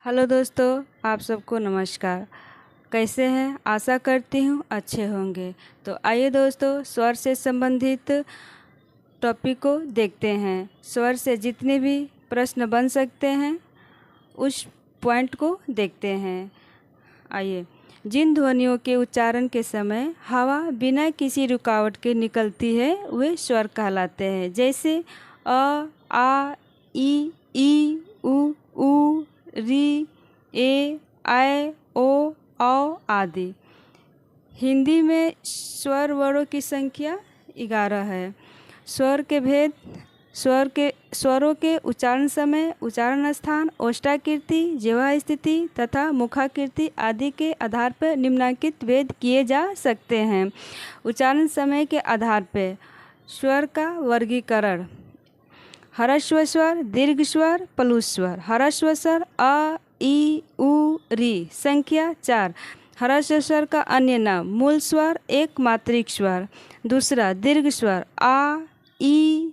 Hello दोस्तों, आप सबको नमस्कार। कैसे हैं? आशा करती हूँ अच्छे होंगे। तो आइए दोस्तों, स्वर से संबंधित टॉपिक को देखते हैं। स्वर से जितने भी प्रश्न बन सकते हैं उस पॉइंट को देखते हैं। आइए, जिन ध्वनियों के उच्चारण के समय हवा बिना किसी रुकावट के निकलती है वे स्वर कहलाते हैं। जैसे अ, आ, ई, उ, री, ए, ऐ, ओ, औ आदि। हिंदी में स्वर वर्णों की संख्या 11 है। स्वर के भेद स्वरों के उच्चारण समय, उच्चारण स्थान, ओष्ठाकृति, जिह्वा स्थिति तथा मुखाकृति आदि के आधार पर निम्नलिखित भेद किए जा सकते हैं। उच्चारण समय के आधार पर स्वर का वर्गीकरण: ह्रस्व स्वर, दीर्घ स्वर, प्लुत स्वर। ह्रस्व स्वर अ, ई, उ, री, संख्या 4। ह्रस्व स्वर का अन्य नाम मूल स्वर, एक मात्रिक स्वर। दूसरा, दीर्घ स्वर आ, ई,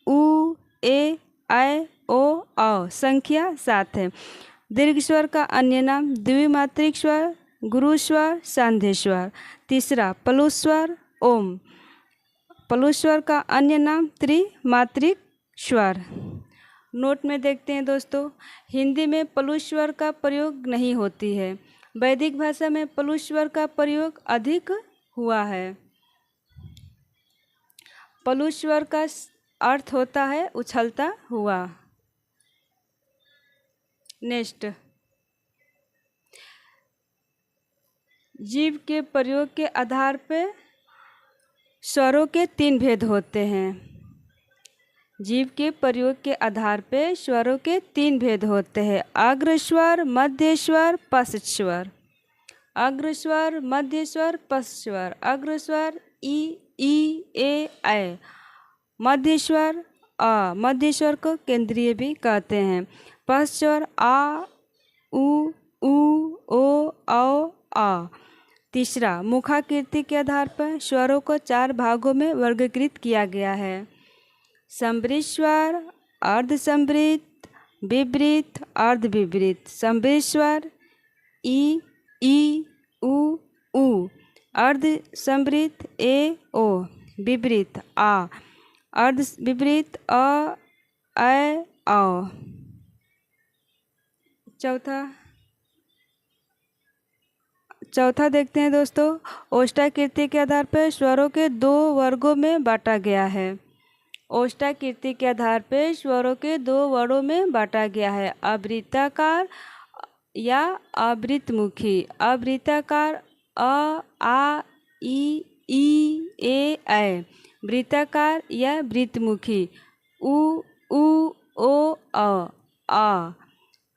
उ, ए, ऐ, ओ, औ, संख्या 7 है। दीर्घ स्वर का अन्य नाम द्विमात्रिक स्वर, गुरु स्वर, सांध्य स्वर। तीसरा, प्लुत स्वर ओम। प्लुत स्वर का अन्य नाम त्रिमात्रिक स्वर। नोट में देखते हैं दोस्तों, हिंदी में प्लुत स्वर का प्रयोग नहीं होती है। वैदिक भाषा में प्लुत स्वर का प्रयोग अधिक हुआ है। प्लुत स्वर का अर्थ होता है उछलता हुआ। नेक्स्ट, जीभ के प्रयोग के आधार पर स्वरों के 3 भेद होते हैं। जीभ के प्रयोग के आधार पर स्वरों के 3 भेद होते हैं: अग्र स्वर, मध्य स्वर, पश्च स्वर। अग्र स्वर, मध्य स्वर, पश्च स्वर। अग्र स्वर ई, ए, ऐ। मध्य स्वर अ। मध्य स्वर को केंद्रीय भी कहते हैं। पश्च स्वर आ, उ, ओ, औ, आ। तीसरा, मुखाकृति के आधार पर स्वरों को 4 भागों में वर्गीकृत किया गया है: संवृत स्वर, अर्धसंवृत, विवृत, अर्धविवृत। संवृत स्वर ई, उ। अर्धसंवृत ए, ओ। विवृत आ। अर्धविवृत अ, ऐ, औ। चौथा देखते हैं दोस्तों, ओष्ठाकृति के आधार पर स्वरों के 2 वर्गों में बांटा गया है। ओष्ठाकृति के आधार पर स्वरों के 2 वर्गों में बांटा गया है: अवृत्ताकार या अवृतमुखी। अवृत्ताकार अ, आ, ई, ए, ऐ। वृत्ताकार या वृत्तमुखी उ, ओ, आ।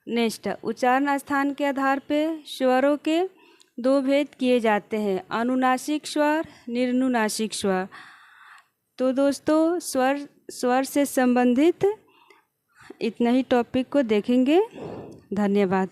नेक्स्ट, उच्चारण स्थान के आधार पर स्वरों के 2 भेद किए जाते हैं: अनुनासिक स्वर, निरनुनासिक स्वर। तो दोस्तों, स्वर से संबंधित इतना ही टॉपिक को देखेंगे। धन्यवाद।